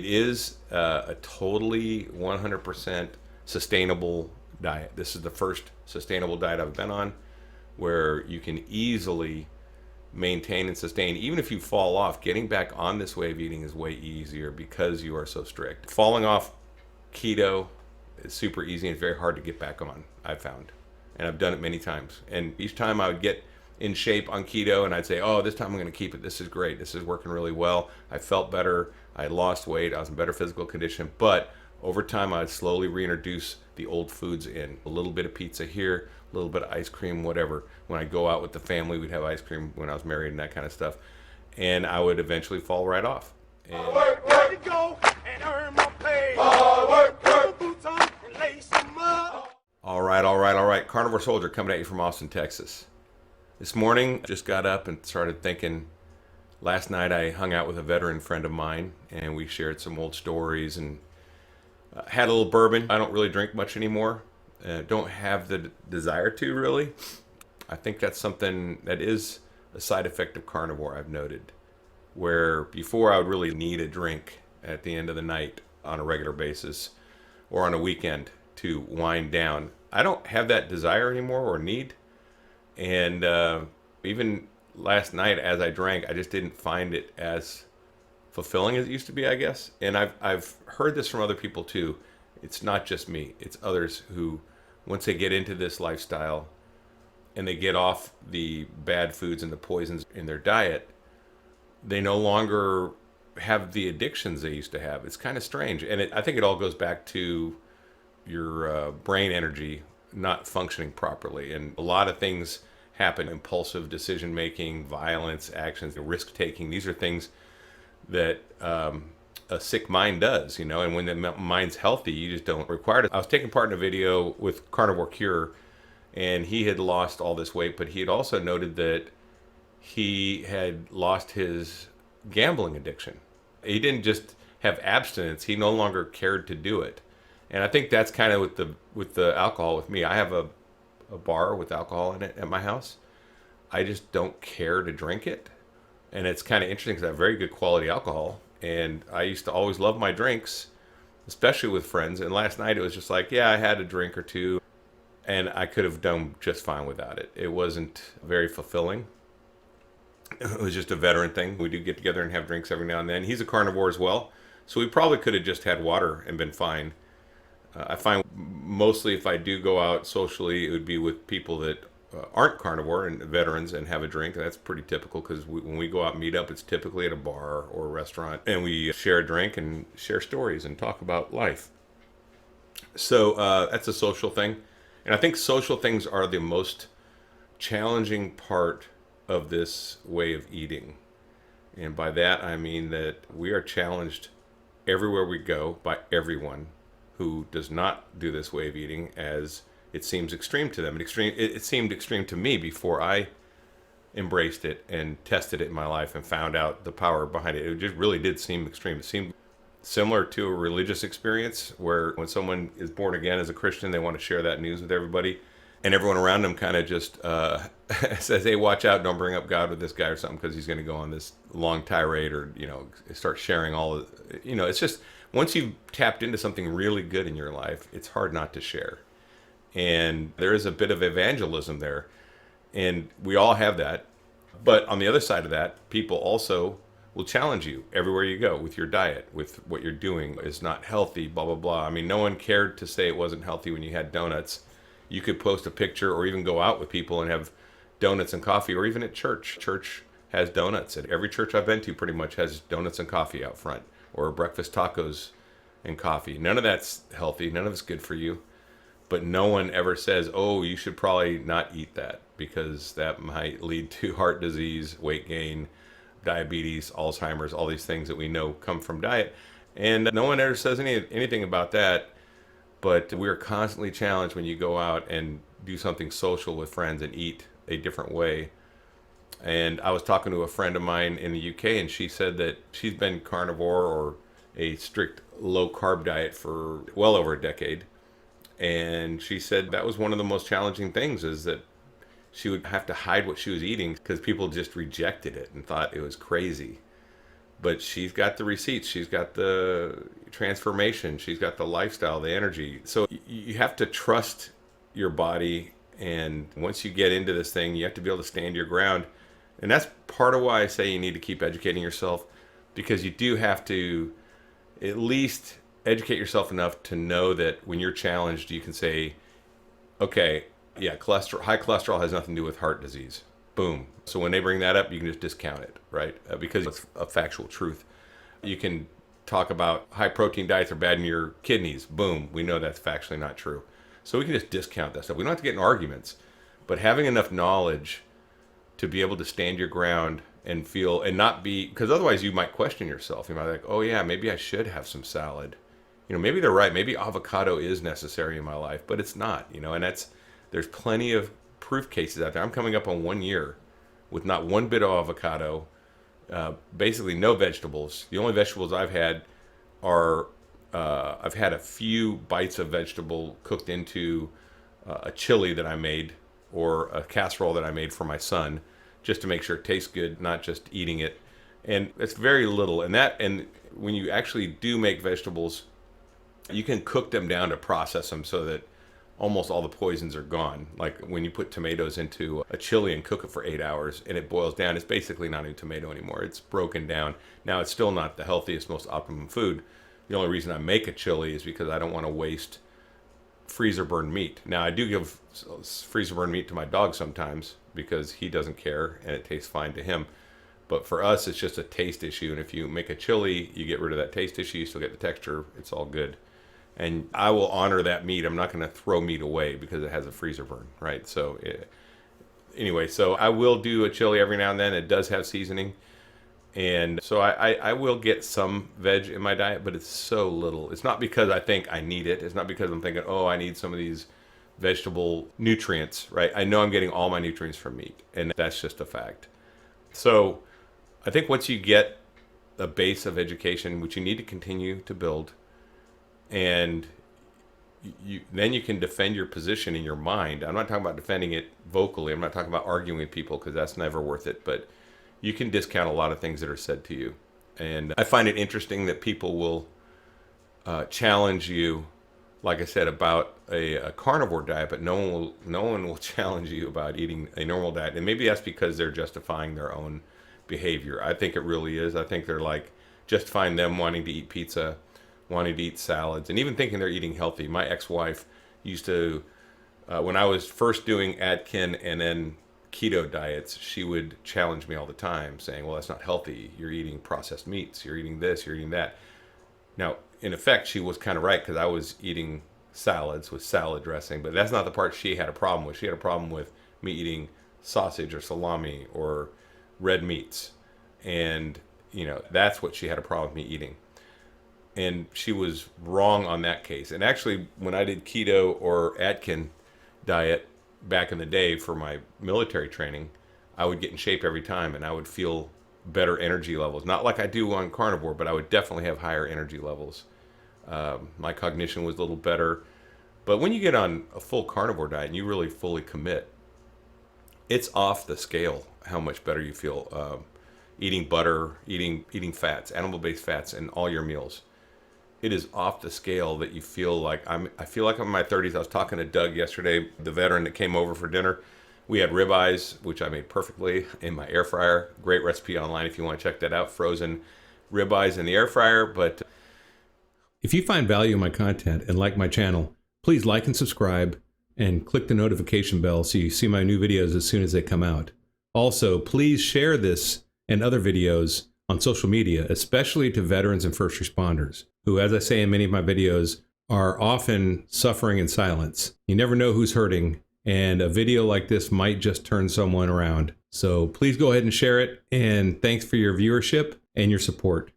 is a totally 100% sustainable diet. This is the first sustainable diet I've been on where you can easily maintain and sustain. Even if you fall off, getting back on this way of eating is way easier because you are so strict. Falling off keto is super easy and very hard to get back on, I've found. And I've done it many times. And each time I would get in shape on keto and I'd say, oh, this time I'm going to keep it. This is great. This is working really well. I felt better. I had lost weight. I was in better physical condition. But over time, I'd slowly reintroduce the old foods in. A little bit of pizza here, a little bit of ice cream, whatever. When I go out with the family, we'd have ice cream when I was married and that kind of stuff. And I would eventually fall right off. And Work to go and earn my pay. Work, put my boots on and lace them up. all right. Carnivore Soldier coming at you from Austin, Texas. This morning, just got up and started thinking. Last night, I hung out with a veteran friend of mine, and we shared some old stories and had a little bourbon. I don't really drink much anymore. Don't have the desire to, really. I think that's something that is a side effect of carnivore, I've noted. Where before I would really need a drink at the end of the night on a regular basis or on a weekend to wind down. I don't have that desire anymore or need. And even last night as I drank, I just didn't find it as fulfilling as it used to be, I guess. And I've heard this from other people too. It's not just me. It's others who, once they get into this lifestyle and they get off the bad foods and the poisons in their diet, they no longer have the addictions they used to have. It's kind of strange. And I think it all goes back to your brain energy not functioning properly. And a lot of things happen: impulsive decision making, violence, actions, risk taking. These are things that a sick mind does, and when the mind's healthy, you just don't require it. I was taking part in a video with Carnivore Cure, and he had lost all this weight, but he had also noted that he had lost his gambling addiction. He didn't just have abstinence, he no longer cared to do it. And I think that's kind of with the alcohol with me. I have a bar with alcohol in it at my house. I just don't care to drink it. And it's kind of interesting because I have very good quality alcohol. And I used to always love my drinks, especially with friends. And last night it was just like, yeah, I had a drink or two. And I could have done just fine without it. It wasn't very fulfilling. It was just a veteran thing. We do get together and have drinks every now and then. He's a carnivore as well. So we probably could have just had water and been fine. I find mostly if I do go out socially, it would be with people that aren't carnivore and veterans and have a drink. That's pretty typical because when we go out and meet up, it's typically at a bar or a restaurant. And we share a drink and share stories and talk about life. So that's a social thing. And I think social things are the most challenging part of this way of eating. And by that, I mean that we are challenged everywhere we go by everyone who does not do this way of eating, as it seems extreme to them. It seemed extreme to me before I embraced it and tested it in my life and found out the power behind it. It just really did seem extreme. It seemed similar to a religious experience where when someone is born again as a Christian, they want to share that news with everybody. And everyone around them kind of just says, hey, watch out, don't bring up God with this guy or something because he's going to go on this long tirade or, start sharing all of, it's just, once you've tapped into something really good in your life, it's hard not to share. And there is a bit of evangelism there. And we all have that. But on the other side of that, people also will challenge you everywhere you go with your diet, with what you're doing is not healthy, blah, blah, blah. I mean, no one cared to say it wasn't healthy when you had donuts. You could post a picture or even go out with people and have donuts and coffee, or even at church. Church has donuts. And every church I've been to pretty much has donuts and coffee out front, or breakfast tacos and coffee. None of that's healthy. None of it's good for you. But no one ever says, oh, you should probably not eat that because that might lead to heart disease, weight gain, diabetes, Alzheimer's, all these things that we know come from diet. And no one ever says anything about that. But we're constantly challenged when you go out and do something social with friends and eat a different way. And I was talking to a friend of mine in the UK, and she said that she's been carnivore or a strict low-carb diet for well over a decade. And she said that was one of the most challenging things, is that she would have to hide what she was eating because people just rejected it and thought it was crazy. but she's got the receipts, she's got the transformation, she's got the lifestyle, the energy. So you have to trust your body, and once you get into this thing, you have to be able to stand your ground. And that's part of why I say you need to keep educating yourself, because you do have to at least educate yourself enough to know that when you're challenged, you can say, okay, yeah, high cholesterol has nothing to do with heart disease. Boom. So when they bring that up, you can just discount it, right? Because it's a factual truth. You can talk about high protein diets are bad in your kidneys. Boom. We know that's factually not true. So we can just discount that stuff. We don't have to get in arguments, but having enough knowledge to be able to stand your ground and feel, and not be, because otherwise you might question yourself. You might be like, oh yeah, maybe I should have some salad. Maybe they're right. Maybe avocado is necessary in my life, but it's not, and there's plenty of proof cases out there. I'm coming up on 1 year with not one bit of avocado, basically no vegetables. The only vegetables I've had are, I've had a few bites of vegetable cooked into a chili that I made, or a casserole that I made for my son, just to make sure it tastes good, not just eating it. And it's very little. And when you actually do make vegetables, you can cook them down to process them so that almost all the poisons are gone. Like when you put tomatoes into a chili and cook it for 8 hours and it boils down, it's basically not a tomato anymore. It's broken down. Now, it's still not the healthiest, most optimum food. The only reason I make a chili is because I don't want to waste freezer burned meat. Now, I do give freezer burned meat to my dog sometimes because he doesn't care and it tastes fine to him. But for us, it's just a taste issue. And if you make a chili, you get rid of that taste issue, you still get the texture, it's all good. And I will honor that meat. I'm not going to throw meat away because it has a freezer burn, right? So anyway, so I will do a chili every now and then. It does have seasoning. And so I will get some veg in my diet, but it's so little. It's not because I think I need it. It's not because I'm thinking, oh, I need some of these vegetable nutrients, right? I know I'm getting all my nutrients from meat, and that's just a fact. So I think once you get a base of education, which you need to continue to build, and then you can defend your position in your mind. I'm not talking about defending it vocally. I'm not talking about arguing with people, because that's never worth it. But you can discount a lot of things that are said to you. And I find it interesting that people will challenge you, like I said, about a carnivore diet, but no one will challenge you about eating a normal diet. And maybe that's because they're justifying their own behavior. I think it really is. I think they're like justifying them wanting to eat pizza, wanting to eat salads, and even thinking they're eating healthy. My ex-wife used to, when I was first doing Atkins and then keto diets, she would challenge me all the time saying, well, that's not healthy. You're eating processed meats. You're eating this. You're eating that. Now, in effect, she was kind of right, because I was eating salads with salad dressing, but that's not the part she had a problem with. She had a problem with me eating sausage or salami or red meats. And, that's what she had a problem with me eating. And she was wrong on that case. And actually, when I did keto or Atkins diet back in the day for my military training, I would get in shape every time, and I would feel better energy levels. Not like I do on carnivore, but I would definitely have higher energy levels. My cognition was a little better. But when you get on a full carnivore diet and you really fully commit, it's off the scale how much better you feel. Eating butter, eating fats, animal-based fats in all your meals. It is off the scale that you feel like I feel like I'm in my 30s. I was talking to Doug yesterday, the veteran that came over for dinner. We had ribeyes, which I made perfectly in my air fryer. Great recipe online if you want to check that out. Frozen ribeyes in the air fryer. But if you find value in my content and like my channel, please like and subscribe and click the notification bell so you see my new videos as soon as they come out. Also, please share this and other videos on social media, especially to veterans and first responders, who, as I say in many of my videos, are often suffering in silence. You never know who's hurting, and a video like this might just turn someone around. So please go ahead and share it, and thanks for your viewership and your support.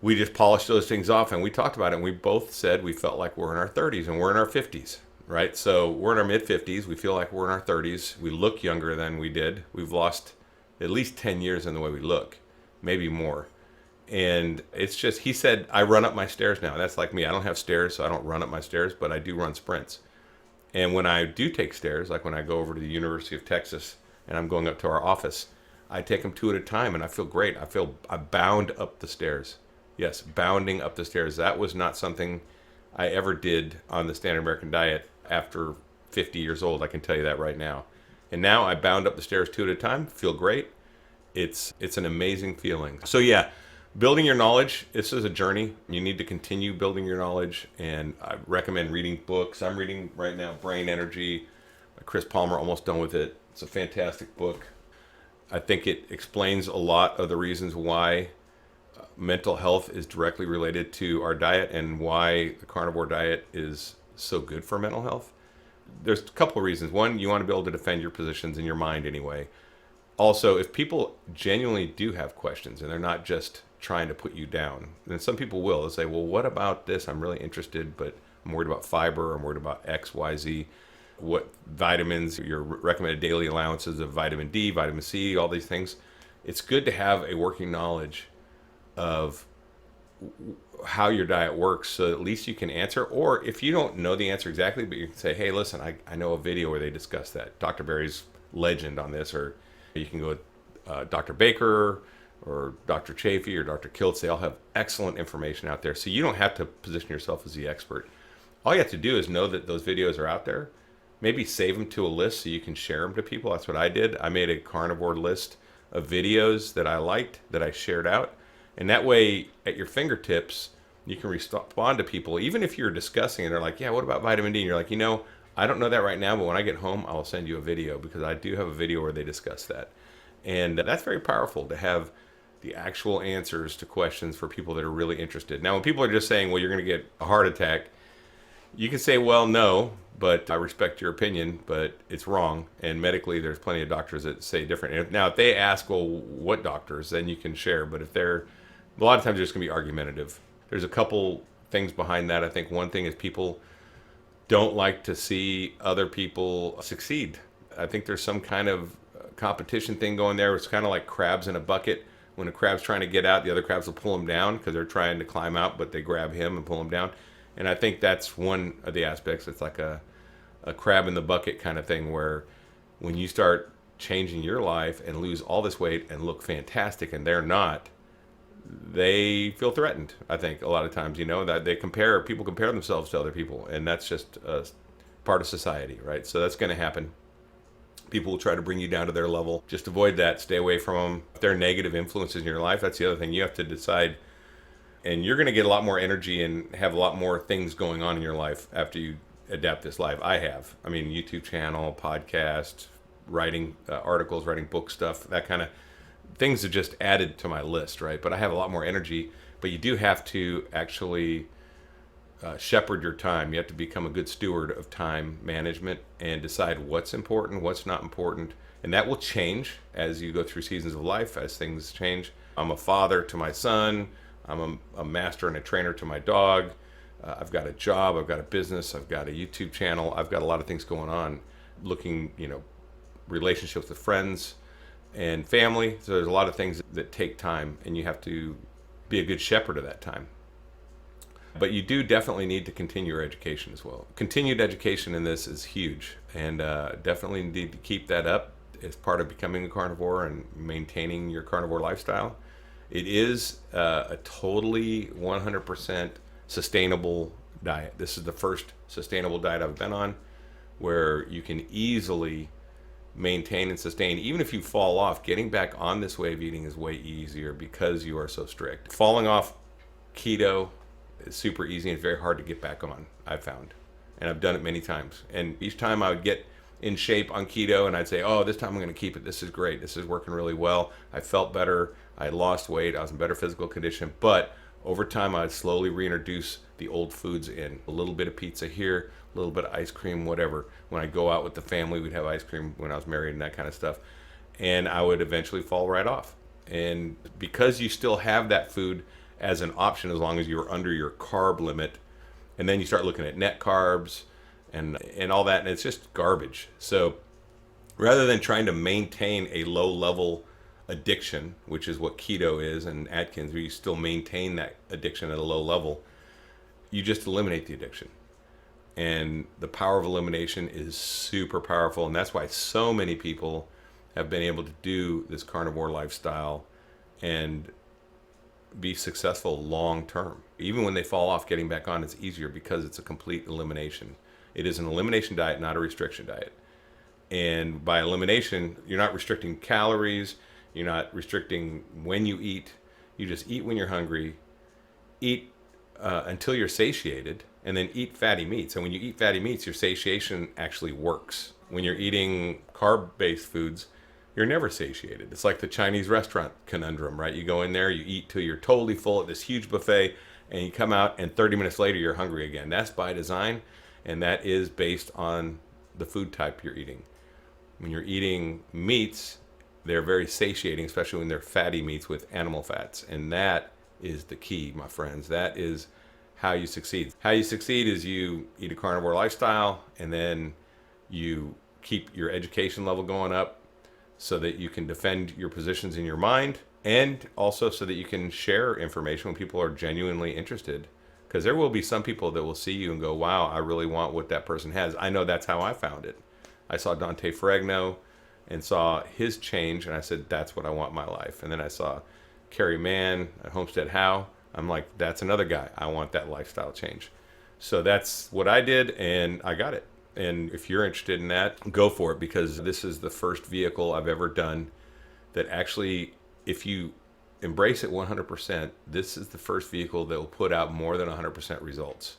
We just polished those things off, and we talked about it, and we both said we felt like we're in our 30s, and we're in our 50s, right? So we're in our mid-50s. We feel like we're in our 30s. We look younger than we did. We've lost at least 10 years in the way we look, maybe more. And it's just, he said, I run up my stairs now. That's like me. I don't have stairs, so I don't run up my stairs, but I do run sprints. And when I do take stairs, like when I go over to the University of Texas and I'm going up to our office, I take them two at a time, and I feel great. I bound up the stairs. Yes, bounding up the stairs. That was not something I ever did on the standard American diet after 50 years old. I can tell you that right now. And now I bound up the stairs two at a time. Feel great. It's an amazing feeling. So yeah, building your knowledge. This is a journey. You need to continue building your knowledge, and I recommend reading books. I'm reading right now Brain Energy by Chris Palmer. Almost done with it. It's a fantastic book. I think it explains a lot of the reasons why mental health is directly related to our diet and why the carnivore diet is so good for mental health. There's a couple of reasons. One, you want to be able to defend your positions in your mind anyway. Also, if people genuinely do have questions and they're not just trying to put you down, then some people will. They'll say, well, what about this? I'm really interested, but I'm worried about fiber. I'm worried about X, Y, Z. What vitamins, your recommended daily allowances of vitamin D, vitamin C, all these things. It's good to have a working knowledge of how your diet works, so at least you can answer. Or if you don't know the answer exactly, but you can say, hey, listen, I know a video where they discuss that. Dr. Berry's legend on this. Or you can go with Dr. Baker or Dr. Chafee or Dr. Kiltz. They all have excellent information out there. So you don't have to position yourself as the expert. All you have to do is know that those videos are out there. Maybe save them to a list so you can share them to people. That's what I did. I made a carnivore list of videos that I liked, that I shared out. And that way, at your fingertips, you can respond to people. Even if you're discussing and they're like, yeah, what about vitamin D? And you're like, I don't know that right now, but when I get home, I'll send you a video, because I do have a video where they discuss that. And that's very powerful, to have the actual answers to questions for people that are really interested. Now, when people are just saying, well, you're going to get a heart attack, you can say, well, no, but I respect your opinion, but it's wrong. And medically, there's plenty of doctors that say different. Now, if they ask, well, what doctors, then you can share. But if they're, a lot of times, they're just going to be argumentative. There's a couple things behind that. I think one thing is people don't like to see other people succeed. I think there's some kind of competition thing going there. It's kind of like crabs in a bucket. When a crab's trying to get out, the other crabs will pull him down because they're trying to climb out, but they grab him and pull him down. And I think that's one of the aspects. It's like a crab in the bucket kind of thing, where when you start changing your life and lose all this weight and look fantastic and they're not, they feel threatened. I think a lot of times, that people compare themselves to other people, and that's just part of society, right? So that's going to happen. People will try to bring you down to their level. Just avoid that. Stay away from them. If they're negative influences in your life, that's the other thing. You have to decide. And you're going to get a lot more energy and have a lot more things going on in your life after you adapt this life. I have. I mean, YouTube channel, podcast, writing articles, writing book stuff, that kind of things are just added to my list, right? But I have a lot more energy. But you do have to actually shepherd your time. You have to become a good steward of time management and decide what's important, what's not important. And that will change as you go through seasons of life, as things change. I'm a father to my son. I'm a master and a trainer to my dog. I've got a job. I've got a business. I've got a YouTube channel. I've got a lot of things going on, looking, relationships with friends and family. So there's a lot of things that take time, and you have to be a good shepherd of that time. But you do definitely need to continue your education as well. Continued education in this is huge, and definitely need to keep that up as part of becoming a carnivore and maintaining your carnivore lifestyle. It is a totally 100% sustainable diet. This is the first sustainable diet I've been on where you can easily maintain and sustain. Even if you fall off, getting back on this way of eating is way easier because you are so strict. Falling off keto is super easy and very hard to get back on, I've found. And I've done it many times. And each time I would get in shape on keto and I'd say, oh, this time I'm going to keep it. This is great. This is working really well. I felt better. I lost weight. I was in better physical condition. But over time, I'd slowly reintroduce the old foods in. A little bit of pizza here, a little bit of ice cream, whatever. When I go out with the family, we'd have ice cream when I was married and that kind of stuff. And I would eventually fall right off. And because you still have that food as an option as long as you're under your carb limit, and then you start looking at net carbs and all that, and it's just garbage. So rather than trying to maintain a low level addiction, which is what keto is, and Atkins, where you still maintain that addiction at a low level, you just eliminate the addiction. And the power of elimination is super powerful, and that's why so many people have been able to do this carnivore lifestyle and be successful long term. Even when they fall off, getting back on is easier because it's a complete elimination. It is an elimination diet, not a restriction diet. And by elimination, you're not restricting calories, you're not restricting when you eat. You just eat when you're hungry, eat until you're satiated, and then eat fatty meats. And when you eat fatty meats, your satiation actually works. When you're eating carb-based foods, you're never satiated. It's like the Chinese restaurant conundrum, right? You go in there, you eat till you're totally full at this huge buffet, and you come out, and 30 minutes later, you're hungry again. That's by design, and that is based on the food type you're eating. When you're eating meats, they're very satiating, especially when they're fatty meats with animal fats. And that is the key, my friends. That is how you succeed. How you succeed is you eat a carnivore lifestyle, and then you keep your education level going up so that you can defend your positions in your mind, and also so that you can share information when people are genuinely interested. Because there will be some people that will see you and go, wow, I really want what that person has. I know that's how I found it. I saw Dante Ferragno and saw his change, and I said, that's what I want in my life. And then I saw Kerry Mann at Homestead How. I'm like, that's another guy. I want that lifestyle change. So that's what I did, and I got it. And if you're interested in that, go for it, because this is the first vehicle I've ever done that actually, if you embrace it 100%, this is the first vehicle that will put out more than 100% results.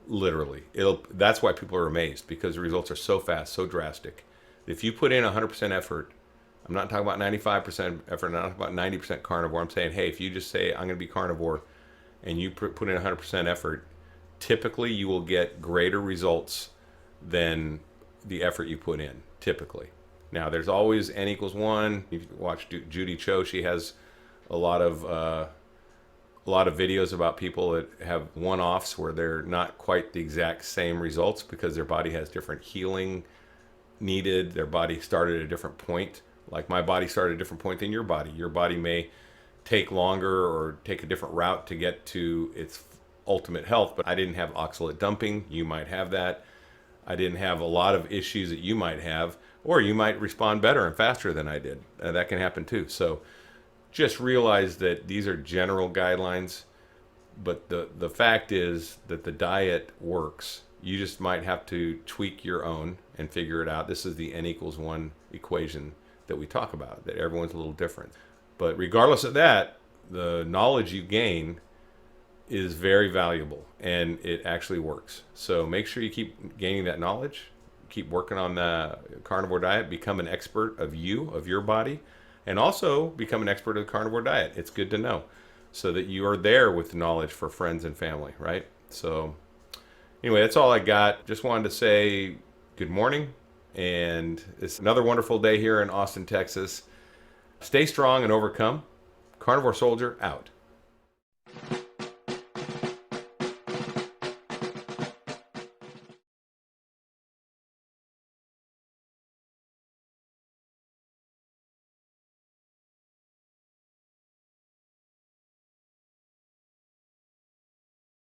Literally. That's why people are amazed, because the results are so fast, so drastic. If you put in 100% effort, I'm not talking about 95% effort, I'm not talking about 90% carnivore. I'm saying, hey, if you just say, I'm going to be carnivore, and you put in 100% effort, typically you will get greater results than the effort you put in, typically. Now, there's always N equals 1. If you watch Judy Cho, she has a lot of videos about people that have one-offs where they're not quite the exact same results because their body has different healing needed. Their body started at a different point. Like my body started at a different point than your body. Your body may take longer or take a different route to get to its ultimate health, but I didn't have oxalate dumping. You might have that. I didn't have a lot of issues that you might have, or you might respond better and faster than I did. That can happen too. So just realize that these are general guidelines, but the fact is that the diet works. You just might have to tweak your own and figure it out. This is the N equals 1 equation that we talk about, that everyone's a little different. But regardless of that, the knowledge you gain is very valuable, and it actually works. So make sure you keep gaining that knowledge, keep working on the carnivore diet, become an expert of your body, and also become an expert of the carnivore diet. It's good to know so that you are there with knowledge for friends and family, right? So anyway, that's all I got. Just wanted to say good morning, and it's another wonderful day here in Austin, Texas. Stay strong and overcome. Carnivore Soldier out.